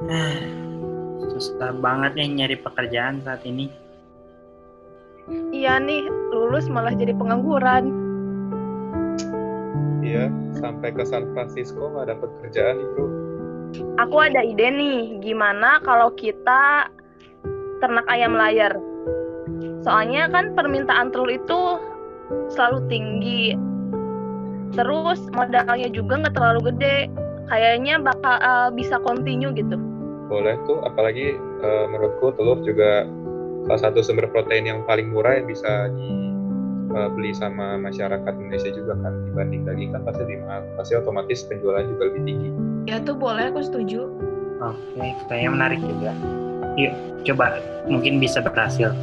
Ah, susah banget nih nyari pekerjaan saat ini. Iya nih, lulus malah jadi pengangguran. Iya, sampai ke San Francisco nggak dapet kerjaan itu. Aku ada ide nih, gimana kalau kita ternak ayam layar? Soalnya kan permintaan telur itu selalu tinggi. Terus modalnya juga nggak terlalu gede. Kayaknya bakal bisa continue gitu. Boleh tuh, apalagi menurutku telur juga salah satu sumber protein yang paling murah yang bisa dibeli sama masyarakat Indonesia juga kan, dibanding daging kan pasti lebih mahal, pasti otomatis penjualan juga lebih tinggi. Ya tuh boleh, aku setuju. Oke, kayaknya menarik juga. Yuk, coba mungkin bisa berhasil.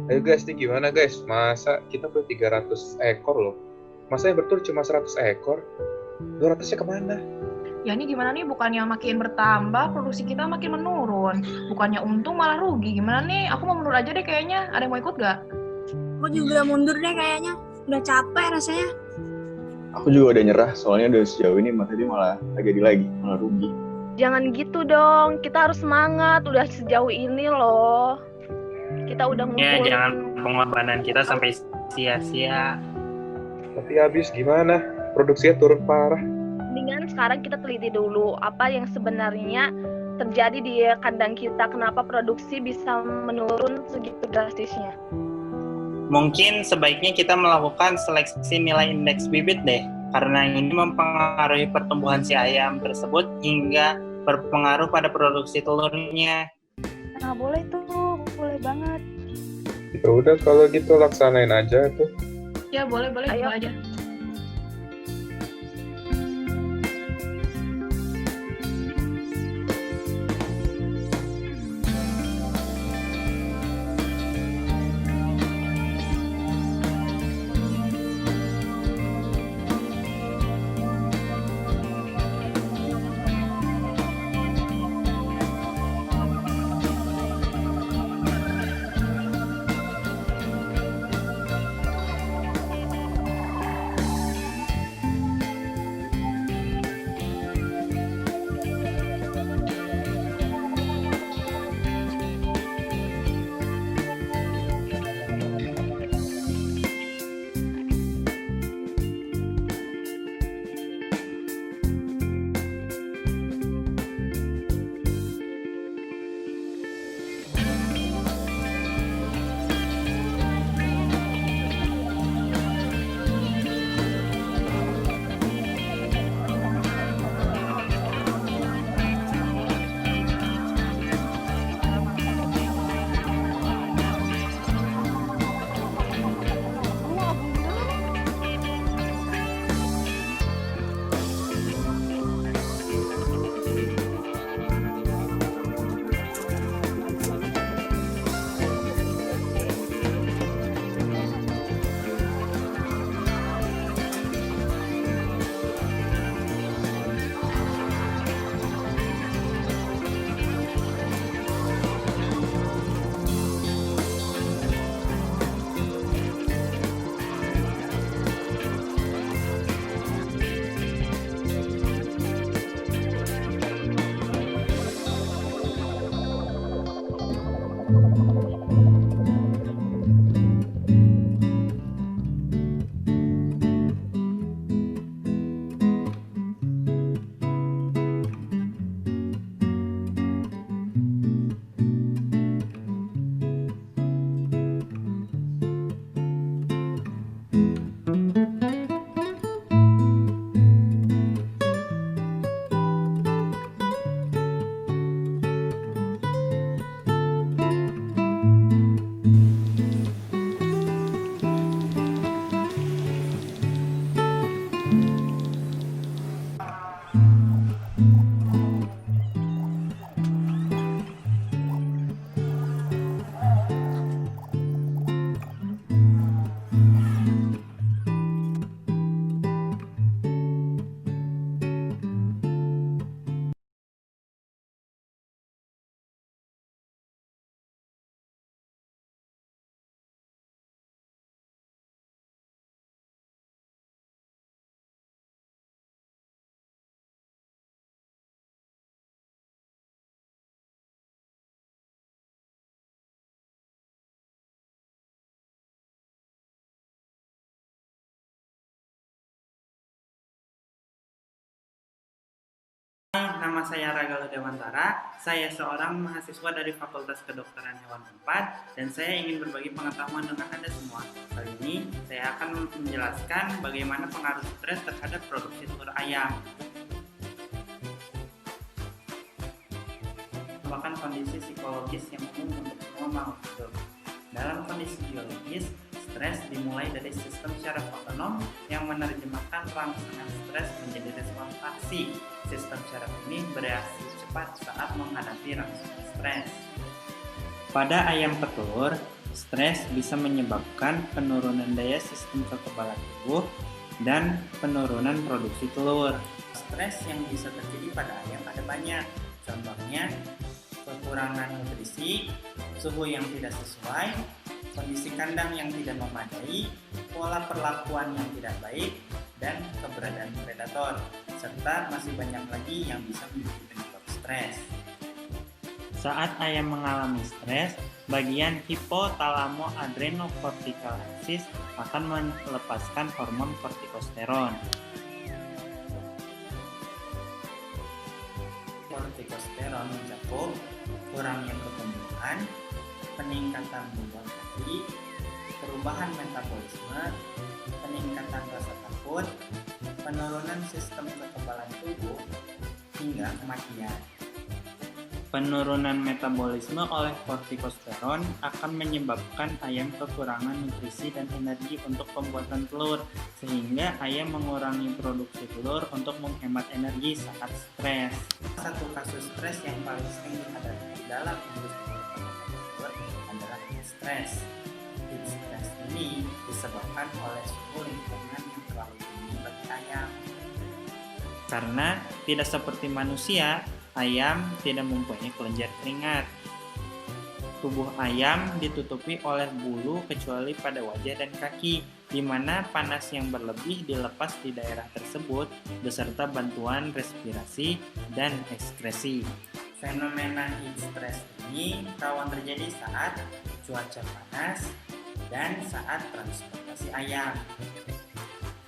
Ayo guys, ini gimana guys? Masa kita beli 300 ekor loh? Masa yang betul cuma 100 ekor? 200-nya kemana? Ya ini gimana nih, bukannya makin bertambah, produksi kita makin menurun. Bukannya untung malah rugi. Gimana nih, aku mau mundur aja deh kayaknya. Ada yang mau ikut gak? Aku juga mundur deh kayaknya. Udah capek rasanya. Aku juga udah nyerah, soalnya udah sejauh ini Mas Adi malah jadi lagi, malah rugi. Jangan gitu dong, kita harus semangat. Udah sejauh ini loh. Kita udah Ya, ngumpulin. jangan pengorbanan kita sampai sia-sia. Tapi habis gimana? Produksinya turun parah. Mendingan sekarang kita teliti dulu apa yang sebenarnya terjadi di kandang kita. Kenapa produksi bisa menurun segitu drastisnya. Mungkin sebaiknya kita melakukan seleksi nilai indeks bibit deh, karena ini mempengaruhi pertumbuhan si ayam tersebut hingga berpengaruh pada produksi telurnya. Nah, boleh tuh, boleh banget. Ya udah kalau gitu laksanain aja tuh. Ya boleh, Ayo. coba aja. saya Ragalo Dewantara, saya seorang mahasiswa dari Fakultas Kedokteran Hewan 4 dan saya ingin berbagi pengetahuan dengan Anda semua. Kali ini saya akan menjelaskan bagaimana pengaruh stres terhadap produksi telur ayam. Merupakan kondisi psikologis yang umum untuk semua makhluk hidup. Dalam kondisi biologis, stres dimulai dari sistem syaraf otonom yang menerjemahkan rangsangan stres menjadi respons aksi. Sistem syaraf ini bereaksi cepat saat menghadapi rangsangan stres. Pada ayam petelur, stres bisa menyebabkan penurunan daya sistem kekebalan tubuh dan penurunan produksi telur. Stres yang bisa terjadi pada ayam ada banyak. Contohnya, kekurangan nutrisi, suhu yang tidak sesuai, kondisi kandang yang tidak memadai, pola perlakuan yang tidak baik, dan keberadaan predator, serta masih banyak lagi yang bisa menjadi penyebab stres. Saat ayam mengalami stres, bagian hipotalamo-adrenocortical axis akan melepaskan hormon kortikosteron. Kortikosteron mencakup kurangnya pertumbuhan, peningkatan beban badan, perubahan metabolisme, peningkatan rasa takut, penurunan sistem kekebalan tubuh, hingga kematian. Penurunan metabolisme oleh kortikosteron akan menyebabkan ayam kekurangan nutrisi dan energi untuk pembuatan telur, sehingga ayam mengurangi produksi telur untuk menghemat energi saat stres. Satu kasus stres yang paling sering dihadapi dalam industri adalah heat stress. Heat stress ini disebabkan oleh suhu lingkungan yang terlalu tinggi bagi ayam. Karena tidak seperti manusia, ayam tidak mempunyai kelenjar keringat. Tubuh ayam ditutupi oleh bulu kecuali pada wajah dan kaki, di mana panas yang berlebih dilepas di daerah tersebut beserta bantuan respirasi dan ekskresi. Fenomena heat stress ini rawan terjadi saat cuaca panas dan saat transportasi ayam.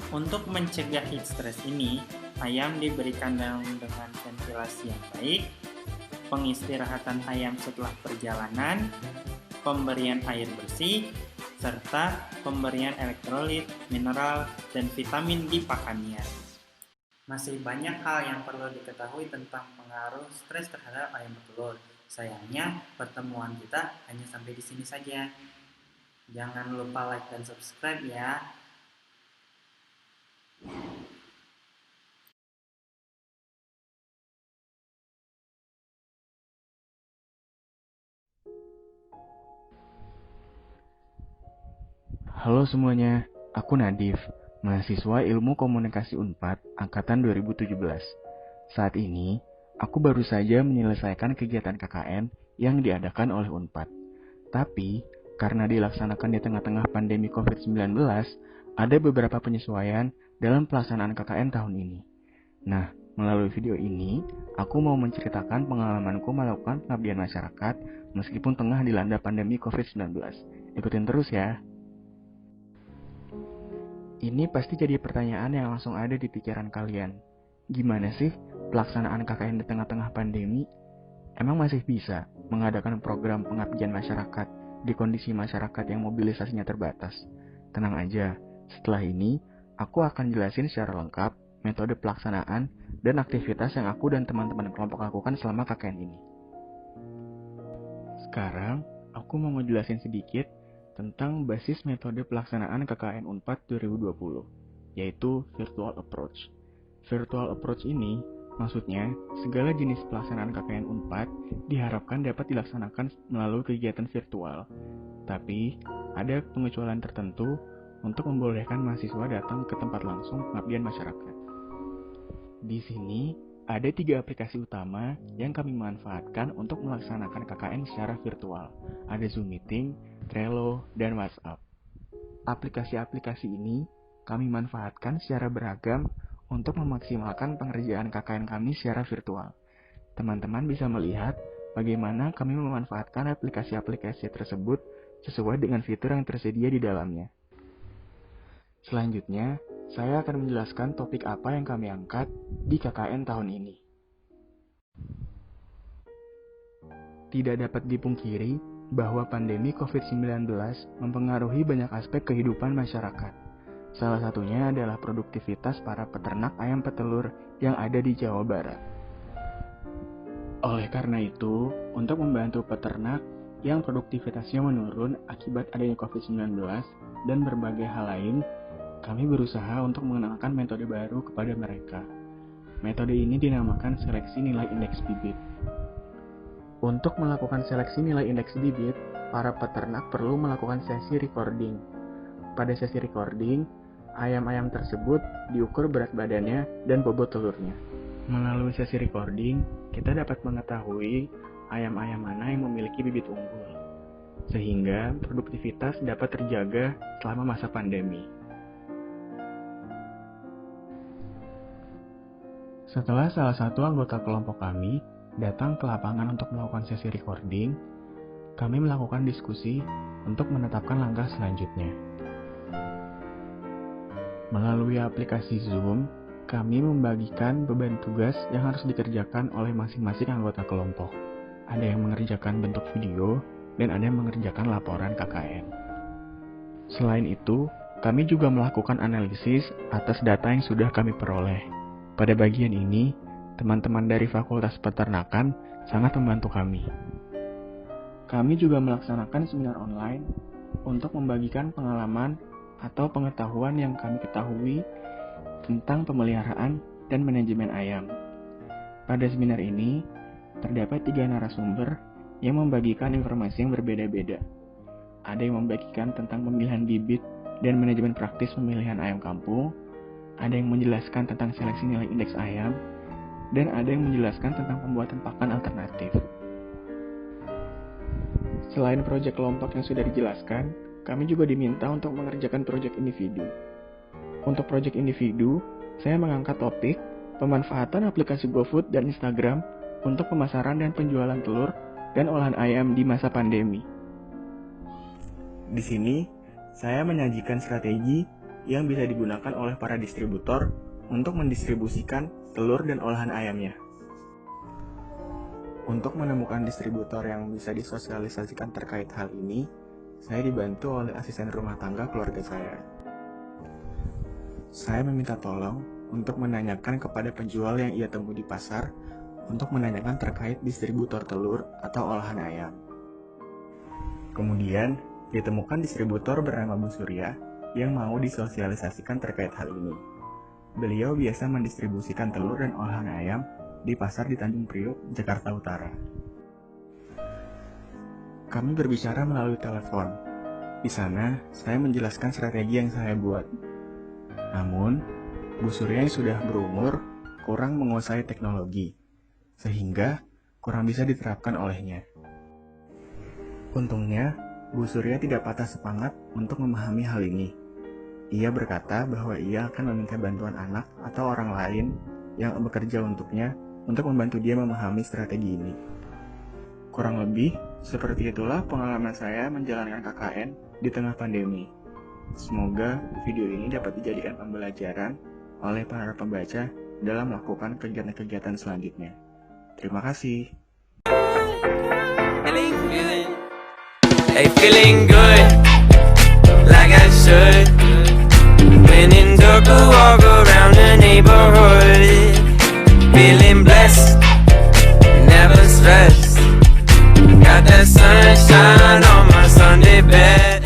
Untuk mencegah heat stress ini, ayam diberi kandang dengan ventilasi yang baik, pengistirahatan ayam setelah perjalanan, pemberian air bersih, serta pemberian elektrolit, mineral, dan vitamin di pakannya. Masih banyak hal yang perlu diketahui tentang pengaruh stres terhadap ayam petelur. Sayangnya, pertemuan kita hanya sampai di sini saja. Jangan lupa like dan subscribe ya. Halo semuanya, aku Nadif, mahasiswa Ilmu Komunikasi Unpad angkatan 2017. Saat ini, aku baru saja menyelesaikan kegiatan KKN yang diadakan oleh Unpad. Tapi, karena dilaksanakan di tengah-tengah pandemi COVID-19, ada beberapa penyesuaian dalam pelaksanaan KKN tahun ini. Nah, melalui video ini, aku mau menceritakan pengalamanku melakukan pengabdian masyarakat meskipun tengah dilanda pandemi COVID-19. Ikutin terus ya. Ini pasti jadi pertanyaan yang langsung ada di pikiran kalian. Gimana sih pelaksanaan KKN di tengah-tengah pandemi? Emang masih bisa mengadakan program pengabdian masyarakat di kondisi masyarakat yang mobilisasinya terbatas? Tenang aja, setelah ini aku akan jelasin secara lengkap metode pelaksanaan dan aktivitas yang aku dan teman-teman kelompok lakukan selama KKN ini. Sekarang, aku mau ngejelasin sedikit tentang basis metode pelaksanaan KKN Unpad 2020, yaitu Virtual Approach. Virtual Approach ini, maksudnya, segala jenis pelaksanaan KKN Unpad diharapkan dapat dilaksanakan melalui kegiatan virtual. Tapi, ada pengecualian tertentu untuk membolehkan mahasiswa datang ke tempat langsung pengabdian masyarakat. Di sini, ada 3 aplikasi utama yang kami manfaatkan untuk melaksanakan KKN secara virtual. Ada Zoom Meeting, Trello, dan WhatsApp. Aplikasi-aplikasi ini kami manfaatkan secara beragam untuk memaksimalkan pengerjaan KKN kami secara virtual. Teman-teman bisa melihat bagaimana kami memanfaatkan aplikasi-aplikasi tersebut sesuai dengan fitur yang tersedia di dalamnya. Selanjutnya, saya akan menjelaskan topik apa yang kami angkat di KKN tahun ini. Tidak dapat dipungkiri bahwa pandemi COVID-19 mempengaruhi banyak aspek kehidupan masyarakat. Salah satunya adalah produktivitas para peternak ayam petelur yang ada di Jawa Barat. Oleh karena itu, untuk membantu peternak yang produktivitasnya menurun akibat adanya COVID-19 dan berbagai hal lain, kami berusaha untuk mengenalkan metode baru kepada mereka. Metode ini dinamakan seleksi nilai indeks bibit. Untuk melakukan seleksi nilai indeks bibit, para peternak perlu melakukan sesi recording. Pada sesi recording, ayam-ayam tersebut diukur berat badannya dan bobot telurnya. Melalui sesi recording, kita dapat mengetahui ayam-ayam mana yang memiliki bibit unggul, sehingga produktivitas dapat terjaga selama masa pandemi. Setelah salah satu anggota kelompok kami datang ke lapangan untuk melakukan sesi recording, kami melakukan diskusi untuk menetapkan langkah selanjutnya. Melalui aplikasi Zoom, kami membagikan beban tugas yang harus dikerjakan oleh masing-masing anggota kelompok. Ada yang mengerjakan bentuk video, dan ada yang mengerjakan laporan KKN. Selain itu, kami juga melakukan analisis atas data yang sudah kami peroleh. Pada bagian ini, teman-teman dari Fakultas Peternakan sangat membantu kami. Kami juga melaksanakan seminar online untuk membagikan pengalaman atau pengetahuan yang kami ketahui tentang pemeliharaan dan manajemen ayam. Pada seminar ini, terdapat 3 narasumber yang membagikan informasi yang berbeda-beda. Ada yang membagikan tentang pemilihan bibit dan manajemen praktis pemilihan ayam kampung, ada yang menjelaskan tentang seleksi nilai indeks ayam, dan ada yang menjelaskan tentang pembuatan pakan alternatif. Selain proyek kelompok yang sudah dijelaskan, kami juga diminta untuk mengerjakan proyek individu. Untuk proyek individu, saya mengangkat topik pemanfaatan aplikasi GoFood dan Instagram untuk pemasaran dan penjualan telur dan olahan ayam di masa pandemi. Di sini, saya menyajikan strategi yang bisa digunakan oleh para distributor untuk mendistribusikan telur dan olahan ayamnya. Untuk menemukan distributor yang bisa disosialisasikan terkait hal ini, saya dibantu oleh asisten rumah tangga keluarga saya. Saya meminta tolong untuk menanyakan kepada penjual yang ia temui di pasar untuk menanyakan terkait distributor telur atau olahan ayam. Kemudian, ditemukan distributor bernama Bu Surya yang mau disosialisasikan terkait hal ini. Beliau biasa mendistribusikan telur dan olahan ayam di pasar di Tanjung Priok, Jakarta Utara. Kami berbicara melalui telepon. Di sana, saya menjelaskan strategi yang saya buat. Namun, Bu Surya yang sudah berumur kurang menguasai teknologi, sehingga kurang bisa diterapkan olehnya. Untungnya, Bu Surya tidak patah semangat untuk memahami hal ini. Ia berkata bahwa ia akan meminta bantuan anak atau orang lain yang bekerja untuknya untuk membantu dia memahami strategi ini. Kurang lebih, seperti itulah pengalaman saya menjalankan KKN di tengah pandemi. Semoga video ini dapat dijadikan pembelajaran oleh para pembaca dalam melakukan kegiatan-kegiatan selanjutnya. Terima kasih. Feeling good, like I should. When in dark, I walk around the neighborhood. Feeling blessed, never stressed. Got that sunshine on my Sunday bed.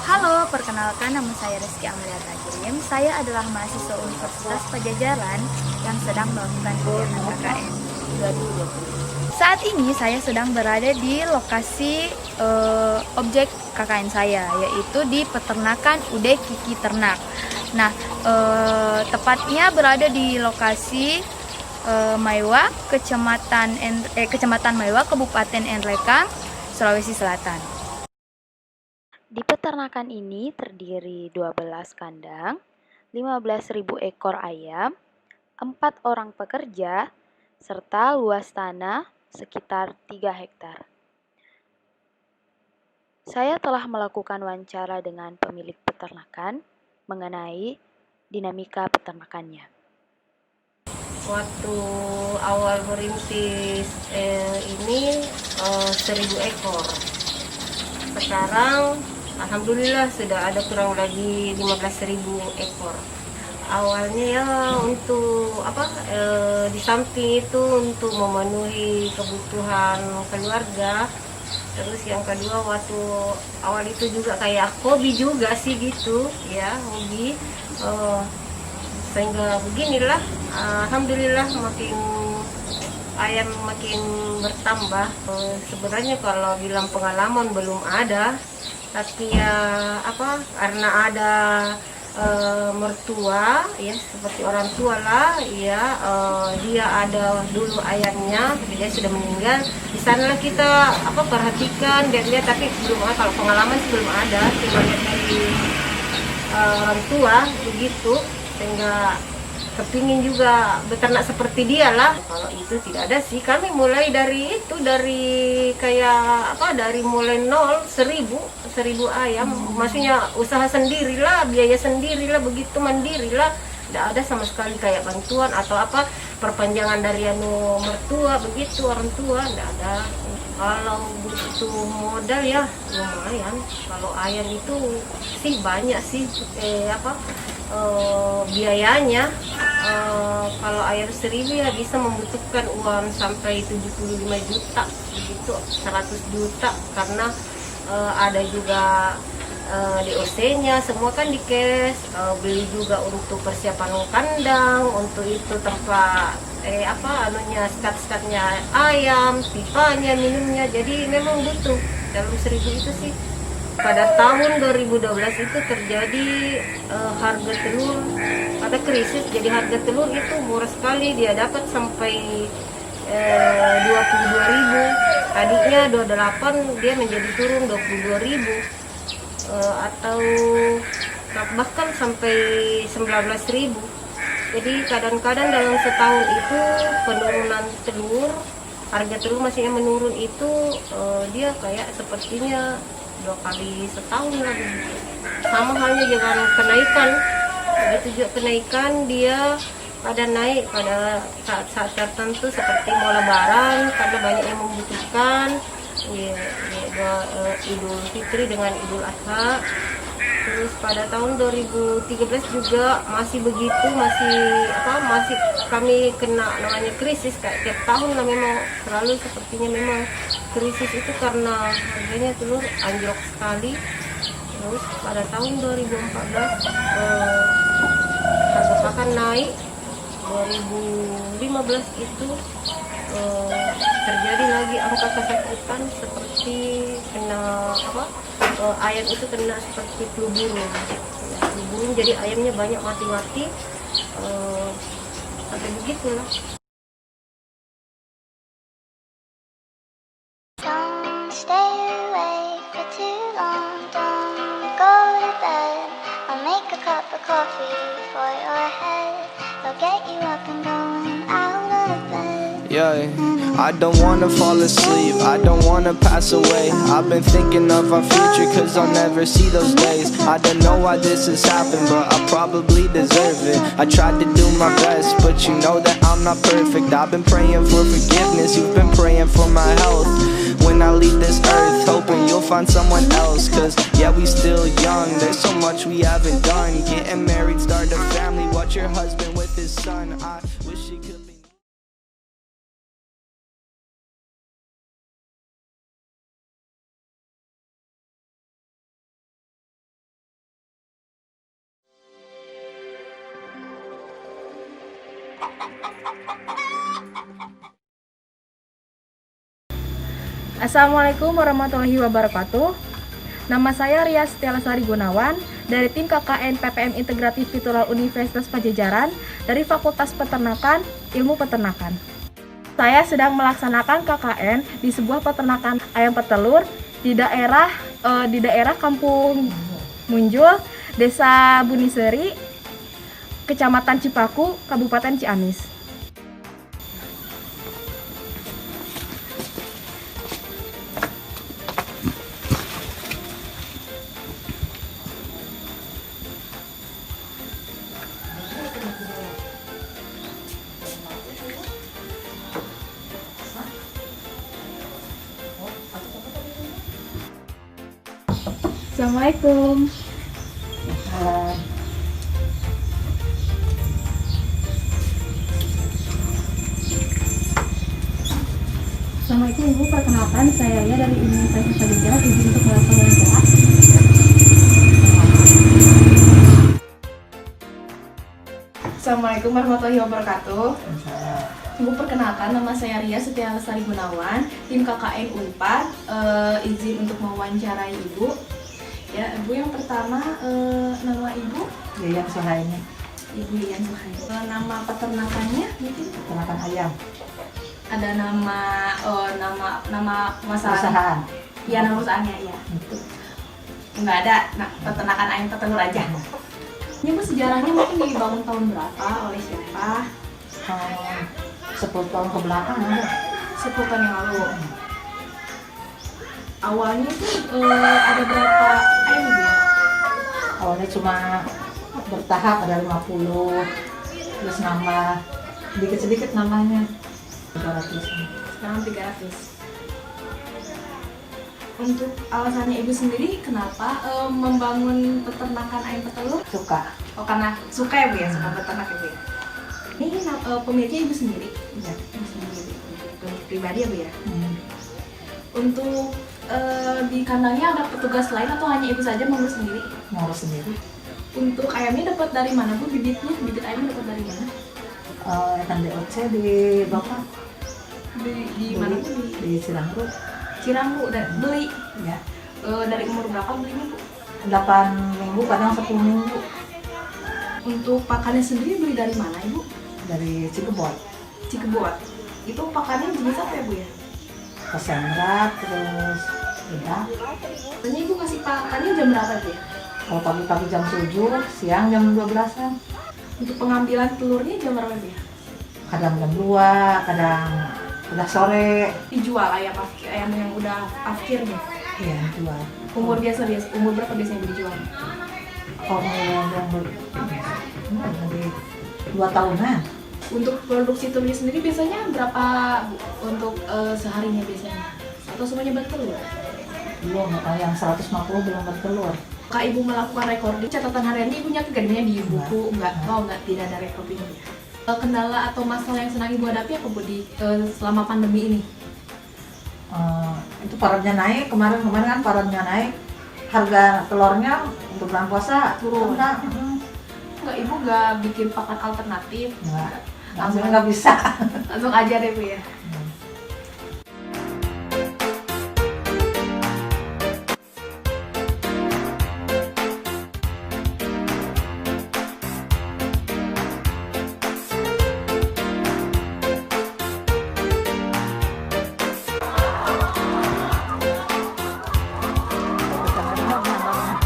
Halo, perkenalkan nama saya Rizky Amelia Tajrim. Saya adalah mahasiswa Universitas Pajajaran yang sedang melakukan kegiatan KKN 2020. Saat ini saya sedang berada di lokasi objek KKN saya, yaitu di peternakan UD Kiki Ternak. Nah, tepatnya berada di lokasi Maiwa, Kecamatan Maiwa, Kabupaten Nrekang, Sulawesi Selatan. Di peternakan ini terdiri 12 kandang, 15.000 ekor ayam, 4 orang pekerja, serta luas tanah sekitar 3 hektar. Saya telah melakukan wawancara dengan pemilik peternakan mengenai dinamika peternakannya. waktu awal merintis ini 1.000 ekor. Sekarang alhamdulillah sudah ada kurang lagi 15.000 ekor. Awalnya ya untuk di samping itu untuk memenuhi kebutuhan keluarga. Terus yang kedua waktu awal itu juga kayak hobi juga sih gitu ya, hobi. Sehingga beginilah, alhamdulillah ayam makin bertambah. Sebenarnya kalau bilang pengalaman belum ada, tapi ya karena ada mertua ya, seperti orang tua lah ya, dia ada dulu ayamnya tapi dia sudah meninggal. Di sanalah kita perhatikan lihat, tapi belum ada, kalau pengalaman sih belum ada, cuma lihat dari orang tua begitu, sehingga kepingin juga beternak seperti dia lah. Kalau itu tidak ada sih, kami mulai dari dari mulai 1.000 ayam, maksudnya usaha sendirilah, biaya sendirilah, begitu mandirilah. Tidak ada sama sekali kayak bantuan atau perpanjangan dari mertua begitu, orang tua tidak ada. Kalau butuh modal ya lumayan. Kalau ayam itu sih banyak sih biayanya. Kalau ayam 1.000 ya bisa membutuhkan uang sampai 75 juta begitu, 100 juta, karena ada juga DOC-nya, semua kan di cash. Beli juga untuk persiapan kandang, untuk itu tempat skat-skatnya ayam, pipanya, minumnya. Jadi memang butuh dalam 1.000 itu sih. Pada tahun 2012 itu terjadi harga telur, ada krisis, jadi harga telur itu murah sekali, dia dapat sampai 22.000. Tadinya 28, dia menjadi turun 22.000, atau bahkan sampai 19.000. Jadi kadang-kadang dalam setahun itu penurunan telur, harga telur maksudnya menurun itu, dia kayak sepertinya 2 kali setahun lah begitu. Sama halnya dengan kenaikan, begitu juga kenaikan, dia pada naik pada saat-saat tertentu seperti mau lebaran karena banyak yang membutuhkan, Idul Fitri dengan Idul Adha. Terus pada tahun 2013 juga masih begitu, masih kami kena namanya krisis, kayak tiap tahun lah memang selalu sepertinya memang krisis itu karena harganya telur anjlok sekali. Terus pada tahun 2014 harga pakan naik. 2015 itu terjadi lagi angka kesakitan seperti kena ayam itu kena seperti flu burung, jadi ayamnya banyak mati-mati, sampai begitulah. Don't stay awake for too long, don't go to bed. I'll make a cup of coffee for your head. I'll get you up and going out of bed. Yeah, I don't wanna fall asleep, I don't wanna pass away. I've been thinking of our future cause I'll never see those days. I don't know why this has happened, but I probably deserve it. I tried to do my best, but you know that I'm not perfect. I've been praying for forgiveness, you've been praying for my health. When I leave this earth, hoping you'll find someone else. Cause yeah, we still young, there's so much we haven't done. Getting married, start a family, watch your husband with his son. I wish it could be. Assalamualaikum warahmatullahi wabarakatuh. Nama saya Ria Setialasari Gunawan dari tim KKN PPM Integratif Titular Universitas Pajajaran dari Fakultas Peternakan Ilmu Peternakan. Saya sedang melaksanakan KKN di sebuah peternakan ayam petelur di daerah Kampung Munjul, Desa Buniseri, Kecamatan Cipaku, Kabupaten Ciamis. Assalamualaikum. Assalamualaikum Ibu, perkenalkan saya ya dari Universitas Pajajaran, izin untuk melakukan wawancara. Assalamualaikum warahmatullahi wabarakatuh. Ibu, perkenalkan nama saya Ria Setia Lestari Gunawan, tim KKN Unpad, izin untuk mewawancarai Ibu. Ya, Ibu, yang pertama nama Ibu? Yayan Suhaini. Ibu Yayan Suhaini. Nama peternakannya mungkin? Peternakan ayam. Ada nama masalah. Perusahaan. Iya, nama perusahaannya, iya. Enggak ada, peternakan ayam petelur aja. Ini Bu, sejarahnya mungkin dibangun tahun berapa, oleh siapa? 10 tahun ke belakang ada. 10 tahun yang lalu. Awalnya itu ada berapa ayam ya? Awalnya cuma bertahap, ada 50, terus nambah sedikit-sedikit namanya 300. Sekarang 300. Untuk alasannya Ibu sendiri kenapa membangun peternakan ayam petelur? Suka. Oh, karena suka ya Bu ya, suka beternak ya Bu ya? Ini pemiliknya Ibu sendiri? Iya. Ibu sendiri. Pribadi ya Bu ya? Untuk di kandangnya ada petugas lain atau hanya Ibu saja mengurus sendiri? Ngurus sendiri. Untuk ayamnya dapat dari mana Bu? Bibit ayamnya dapat dari mana? Kan DOC di Bapak. Di mana Bu? Di Ciranggu. Ciranggu, dan beli? Ya. Dari umur berapa belinya Bu? 8 minggu, kadang 10 minggu. Untuk pakannya sendiri beli dari mana Ibu? Dari Cikebot. Cikebot. Itu pakannya jenis apa ya Bu ya? Kesendrat, terus ya. Tanya Ibu kasih pakannya jam berapa Bu ya? Kalau pagi-pagi jam 7, siang jam 12-an. Untuk pengambilan telurnya jam berapa Bu ya? Kadang jam 2, kadang udah sore. Dijual ayam yang udah akhirnya? Iya, dijual. Umur berapa biasanya dijual? Umur 2 tahunan. Untuk produksi telurnya sendiri biasanya berapa Bu? Untuk seharinya biasanya? Atau semuanya bertelur? Belum, yang 150 belum bertelur. Kak Ibu melakukan recording catatan hariannya, Ibu nyatet gak di buku? Enggak, tidak ada recording ya. Kendala atau masalah yang sedang Ibu hadapi apa Bu selama pandemi ini? Itu parannya naik, kemarin kan parannya naik, harga telurnya untuk bulan puasa turun. Enggak, Ibu nggak bikin pakan alternatif? Langsung nggak bisa. Langsung aja deh Bu ya.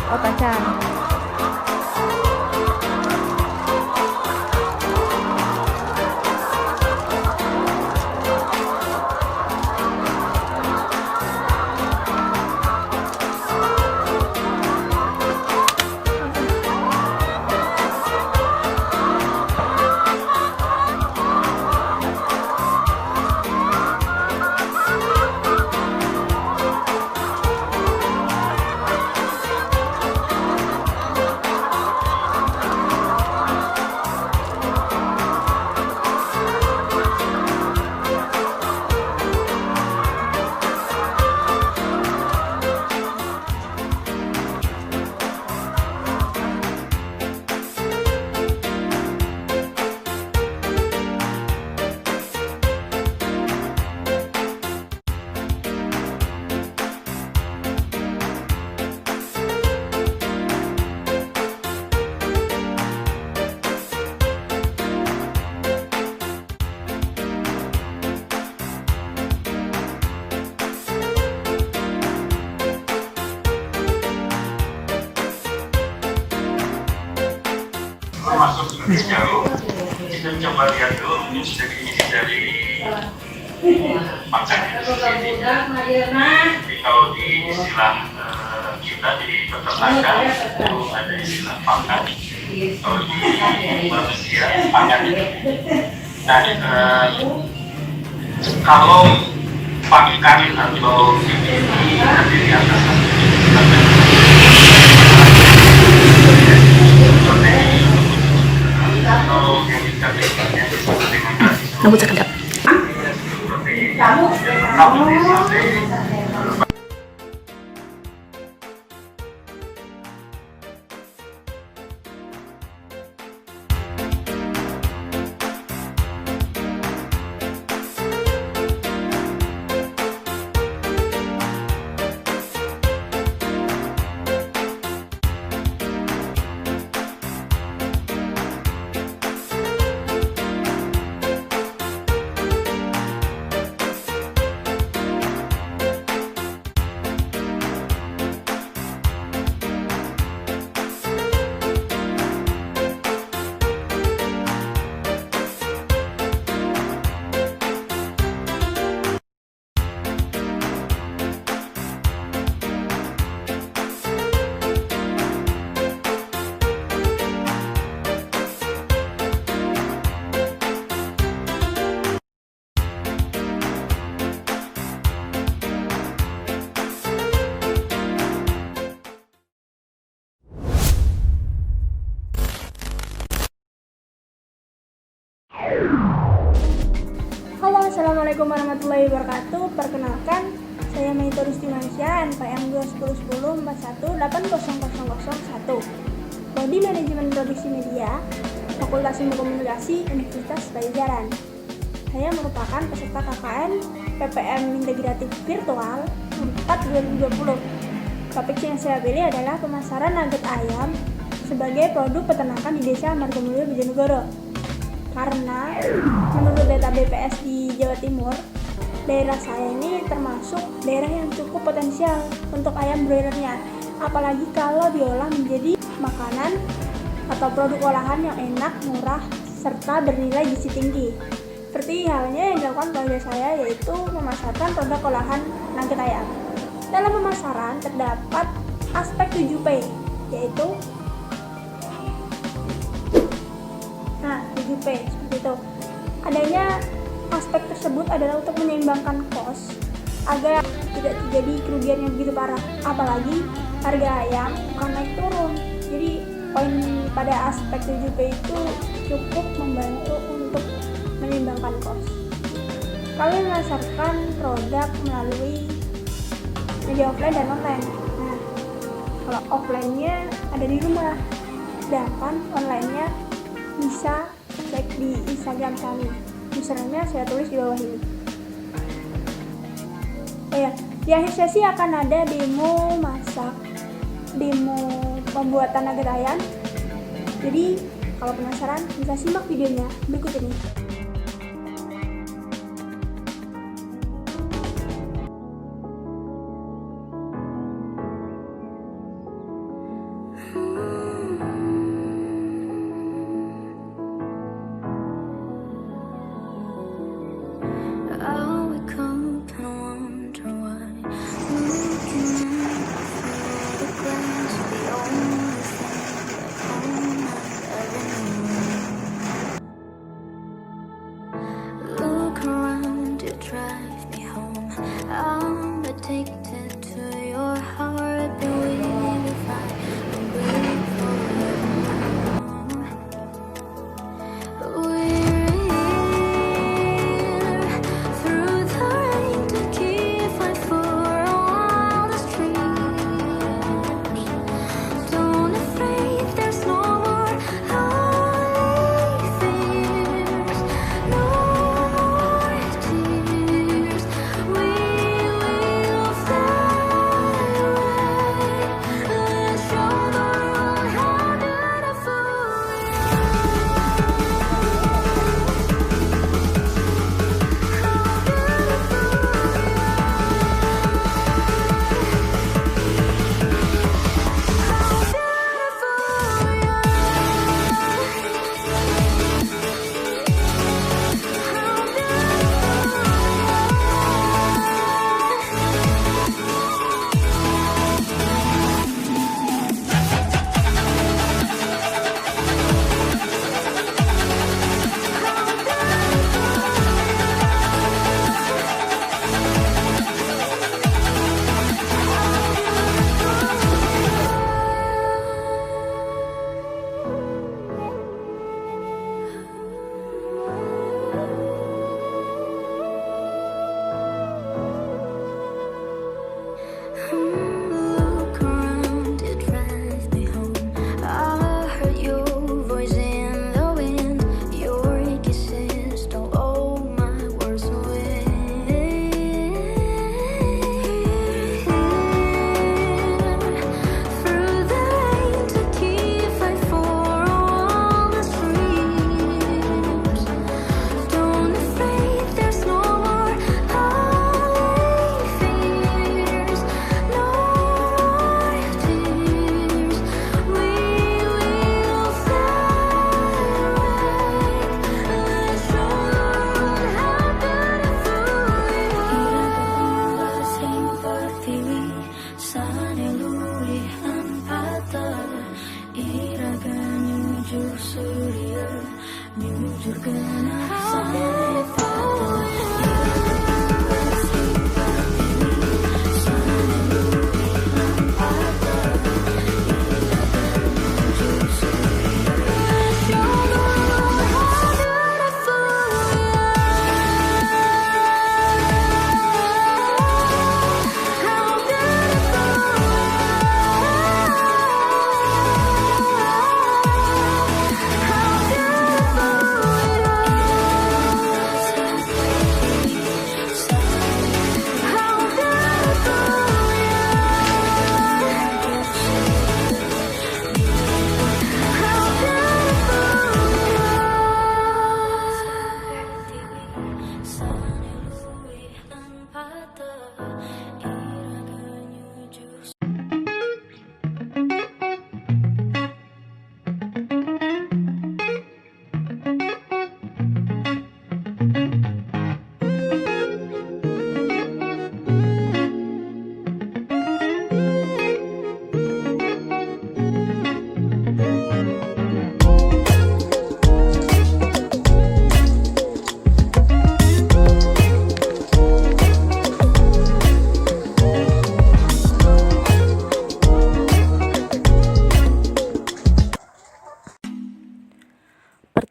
Oh, pacar. masuk lebih jauh, kita coba lihat dulu ini dari makan itu sendiri. Jadi kalau di istilah kita di peternakan itu ada istilah pakan. Kalau di manusia pangan. Nah, kalau pakan atau ini terdiri atas Assalamualaikum warahmatullahi wabarakatuh. Perkenalkan, saya Maito Rustimansyah, NPM 2101041800001. Prodi Manajemen Produksi Media, Fakultas Ilmu Komunikasi, Universitas Pajajaran. Saya merupakan peserta KKN PPM Integratif Virtual 4 2020. Topik yang saya pilih adalah pemasaran nugget ayam sebagai produk peternakan di Desa Margomulyo, Bojonegoro. Karena menurut data BPS di Jawa Timur, daerah saya ini termasuk daerah yang cukup potensial untuk ayam broilernya. Apalagi kalau diolah menjadi makanan atau produk olahan yang enak, murah, serta bernilai gizi tinggi. Seperti halnya yang dilakukan keluarga saya, yaitu memasarkan produk olahan nugget ayam. Dalam pemasaran terdapat aspek 7P, yaitu 7P seperti itu. Adanya aspek tersebut adalah untuk menyeimbangkan kos agar tidak terjadi kerugian yang begitu parah. Apalagi harga ayam akan naik turun. Jadi poin pada aspek 7P itu cukup membantu untuk menyeimbangkan kos. Kalian memasarkan produk melalui media offline dan online. Nah, kalau offline-nya ada di rumah, sedangkan online-nya bisa cek di Instagram kami. Username-nya saya tulis di bawah ini. Di akhir sesi akan ada demo masak, demo pembuatan nugget ayam. Jadi kalau penasaran bisa simak videonya berikut ini.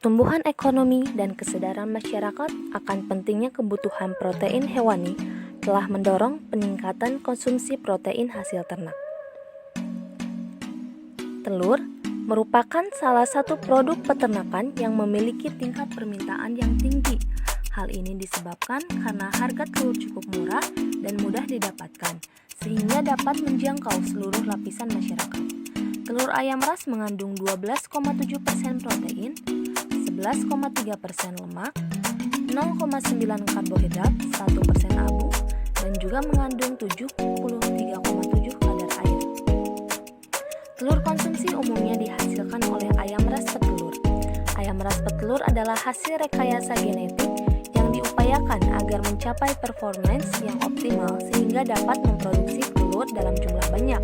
pertumbuhan ekonomi dan kesadaran masyarakat akan pentingnya kebutuhan protein hewani telah mendorong peningkatan konsumsi protein hasil ternak. Telur merupakan salah satu produk peternakan yang memiliki tingkat permintaan yang tinggi. Hal ini disebabkan karena harga telur cukup murah dan mudah didapatkan, sehingga dapat menjangkau seluruh lapisan masyarakat. Telur ayam ras mengandung 12,7% protein, 11,3% lemak, 0,9 karbohidrat, 1% abu, dan juga mengandung 73,7 kadar air. Telur konsumsi umumnya dihasilkan oleh ayam ras petelur. Ayam ras petelur adalah hasil rekayasa genetik yang diupayakan agar mencapai performance yang optimal sehingga dapat memproduksi telur dalam jumlah banyak.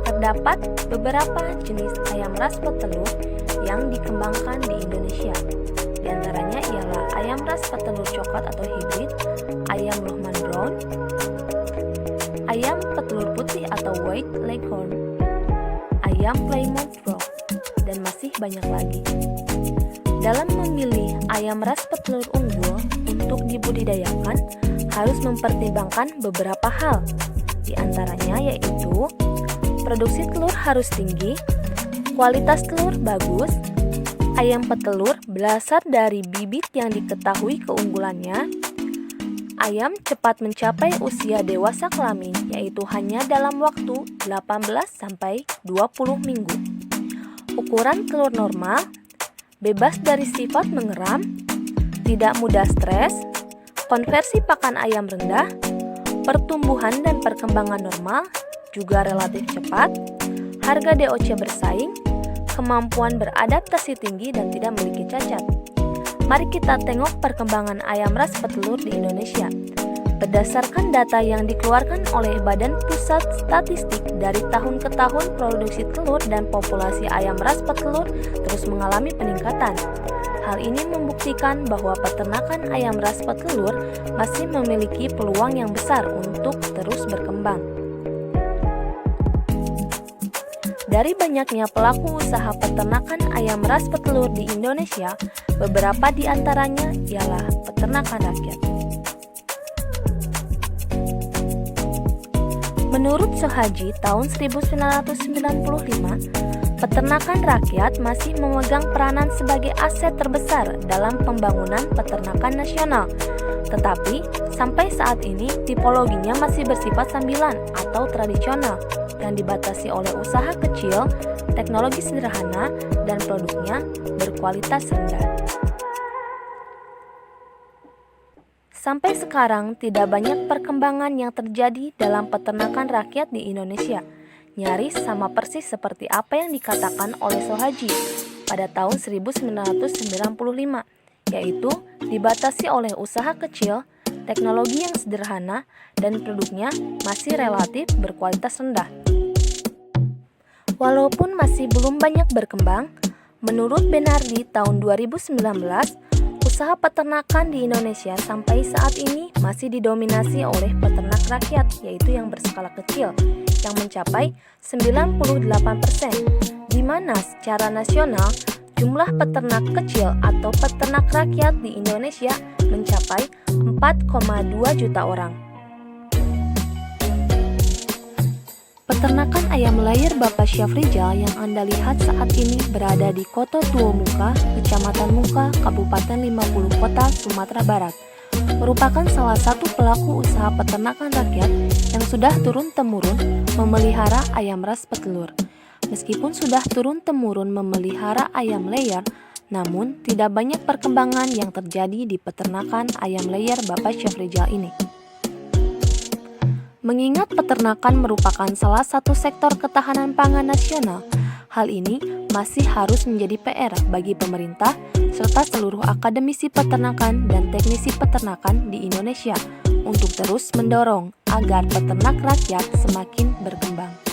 Terdapat beberapa jenis ayam ras petelur yang dikembangkan di Indonesia. Di antaranya ialah ayam ras petelur coklat atau hibrid, ayam Lohmann Brown, ayam petelur putih atau white leghorn, ayam Plymouth Rock, dan masih banyak lagi. Dalam memilih ayam ras petelur unggul untuk dibudidayakan, harus mempertimbangkan beberapa hal. Di antaranya yaitu produksi telur harus tinggi, kualitas telur bagus, ayam petelur berasal dari bibit yang diketahui keunggulannya, ayam cepat mencapai usia dewasa kelamin yaitu hanya dalam waktu 18-20 minggu. Ukuran telur normal, bebas dari sifat mengeram, tidak mudah stres, konversi pakan ayam rendah, pertumbuhan dan perkembangan normal, juga relatif cepat, harga DOC bersaing, kemampuan beradaptasi tinggi dan tidak memiliki cacat. Mari kita tengok perkembangan ayam ras petelur di Indonesia. Berdasarkan data yang dikeluarkan oleh Badan Pusat Statistik, dari tahun ke tahun produksi telur dan populasi ayam ras petelur terus mengalami peningkatan. Hal ini membuktikan bahwa peternakan ayam ras petelur masih memiliki peluang yang besar untuk terus berkembang. Dari banyaknya pelaku usaha peternakan ayam ras petelur di Indonesia, beberapa di antaranya ialah peternakan rakyat. Menurut Sohaji tahun 1995, peternakan rakyat masih memegang peranan sebagai aset terbesar dalam pembangunan peternakan nasional. Tetapi, sampai saat ini tipologinya masih bersifat sambilan atau tradisional yang dibatasi oleh usaha kecil, teknologi sederhana, dan produknya berkualitas rendah. Sampai sekarang tidak banyak perkembangan yang terjadi dalam peternakan rakyat di Indonesia. Nyaris sama persis seperti apa yang dikatakan oleh Sohaji pada tahun 1995, yaitu dibatasi oleh usaha kecil, teknologi yang sederhana, dan produknya masih relatif berkualitas rendah. Walaupun masih belum banyak berkembang, menurut Benardi tahun 2019, usaha peternakan di Indonesia sampai saat ini masih didominasi oleh peternak rakyat, yaitu yang berskala kecil, yang mencapai 98%, di mana secara nasional jumlah peternak kecil atau peternak rakyat di Indonesia mencapai 4,2 juta orang. Peternakan ayam layar Bapak Syafrizal yang Anda lihat saat ini berada di Kota Tua Muka, Kecamatan Muka, Kabupaten 50 Kota, Sumatera Barat. Merupakan salah satu pelaku usaha peternakan rakyat yang sudah turun-temurun memelihara ayam ras petelur. Meskipun sudah turun-temurun memelihara ayam layar, namun tidak banyak perkembangan yang terjadi di peternakan ayam layar Bapak Syafrizal ini. Mengingat peternakan merupakan salah satu sektor ketahanan pangan nasional, hal ini masih harus menjadi PR bagi pemerintah serta seluruh akademisi peternakan dan teknisi peternakan di Indonesia untuk terus mendorong agar peternak rakyat semakin berkembang.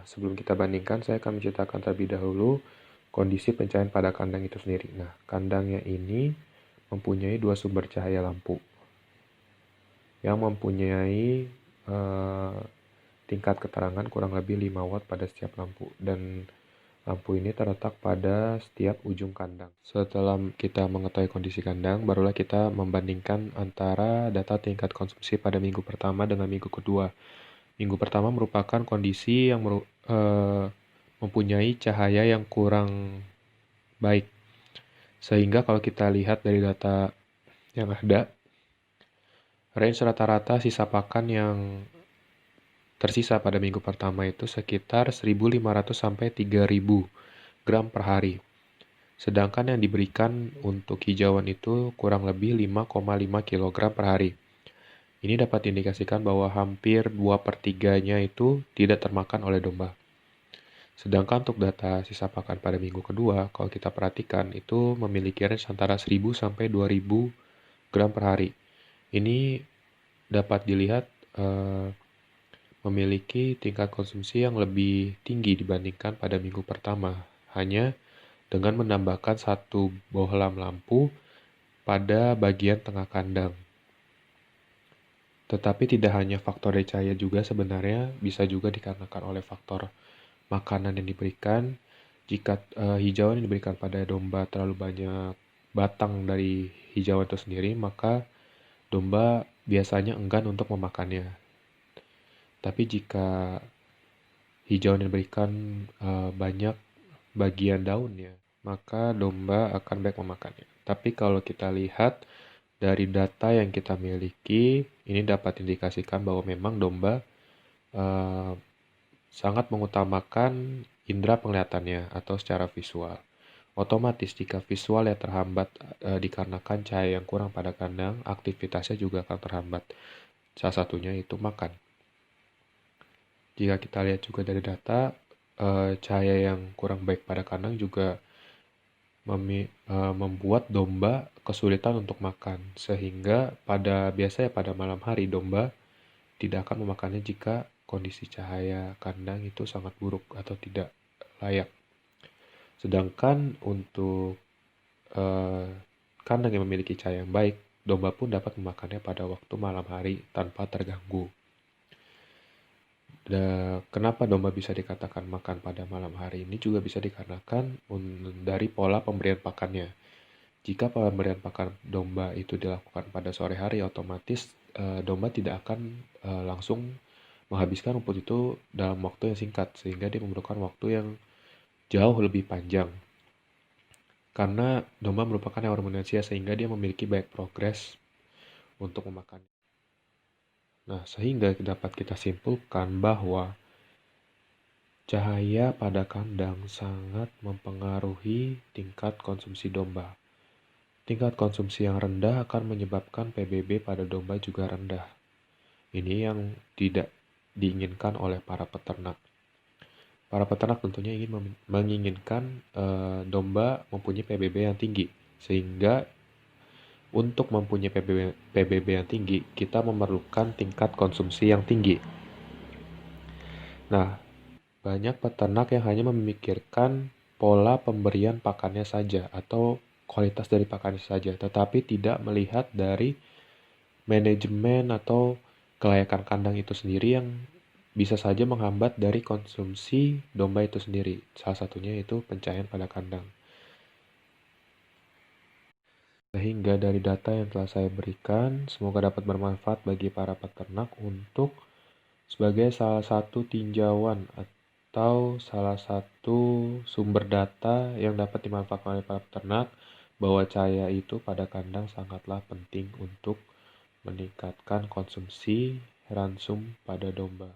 sebelum kita bandingkan, saya akan menceritakan terlebih dahulu kondisi pencahayaan pada kandang itu sendiri. Nah, kandangnya ini mempunyai 2 sumber cahaya lampu yang mempunyai tingkat keterangan kurang lebih 5 watt pada setiap lampu, dan lampu ini terletak pada setiap ujung kandang. Setelah kita mengetahui kondisi kandang, barulah kita membandingkan antara data tingkat konsumsi pada minggu pertama dengan minggu kedua. Minggu pertama merupakan kondisi yang mempunyai cahaya yang kurang baik. Sehingga kalau kita lihat dari data yang ada, range rata-rata sisa pakan yang tersisa pada minggu pertama itu sekitar 1.500 sampai 3.000 gram per hari. Sedangkan yang diberikan untuk hijauan itu kurang lebih 5,5 kg per hari. Ini dapat diindikasikan bahwa hampir 2/3-nya itu tidak termakan oleh domba. Sedangkan untuk data sisa pakan pada minggu kedua, kalau kita perhatikan itu memiliki range antara 1.000 sampai 2.000 gram per hari. Ini dapat dilihat memiliki tingkat konsumsi yang lebih tinggi dibandingkan pada minggu pertama, hanya dengan menambahkan 1 bohlam lampu pada bagian tengah kandang. Tetapi tidak hanya faktor cahaya juga sebenarnya bisa juga dikarenakan oleh faktor makanan yang diberikan. Jika hijauan yang diberikan pada domba terlalu banyak batang dari hijauan itu sendiri, maka domba biasanya enggan untuk memakannya. Tapi jika hijauan yang diberikan banyak bagian daunnya, maka domba akan baik memakannya. Tapi kalau kita lihat dari data yang kita miliki, ini dapat indikasikan bahwa memang domba sangat mengutamakan indera penglihatannya atau secara visual. Otomatis jika visualnya terhambat dikarenakan cahaya yang kurang pada kandang, aktivitasnya juga akan terhambat. Salah satunya itu makan. Jika kita lihat juga dari data, cahaya yang kurang baik pada kandang juga membuat domba kesulitan untuk makan, sehingga biasanya pada malam hari domba tidak akan memakannya jika kondisi cahaya kandang itu sangat buruk atau tidak layak. Sedangkan untuk kandang yang memiliki cahaya yang baik, domba pun dapat memakannya pada waktu malam hari tanpa terganggu. Kenapa domba bisa dikatakan makan pada malam hari? Ini juga bisa dikarenakan dari pola pemberian pakannya. Jika pemberian pakan domba itu dilakukan pada sore hari, otomatis domba tidak akan langsung menghabiskan rumput itu dalam waktu yang singkat, sehingga dia memerlukan waktu yang jauh lebih panjang. Karena domba merupakan hewan ruminansia, sehingga dia memiliki banyak progres untuk memakannya. Nah, sehingga dapat kita simpulkan bahwa cahaya pada kandang sangat mempengaruhi tingkat konsumsi domba. Tingkat konsumsi yang rendah akan menyebabkan PBB pada domba juga rendah. Ini yang tidak diinginkan oleh para peternak. Para peternak tentunya ingin menginginkan domba mempunyai PBB yang tinggi, sehingga untuk mempunyai PBB yang tinggi, kita memerlukan tingkat konsumsi yang tinggi. Nah, banyak peternak yang hanya memikirkan pola pemberian pakannya saja atau kualitas dari pakannya saja, tetapi tidak melihat dari manajemen atau kelayakan kandang itu sendiri yang bisa saja menghambat dari konsumsi domba itu sendiri. Salah satunya itu pencahayaan pada kandang. Sehingga dari data yang telah saya berikan, semoga dapat bermanfaat bagi para peternak untuk sebagai salah satu tinjauan atau salah satu sumber data yang dapat dimanfaatkan oleh para peternak bahwa cahaya itu pada kandang sangatlah penting untuk meningkatkan konsumsi ransum pada domba.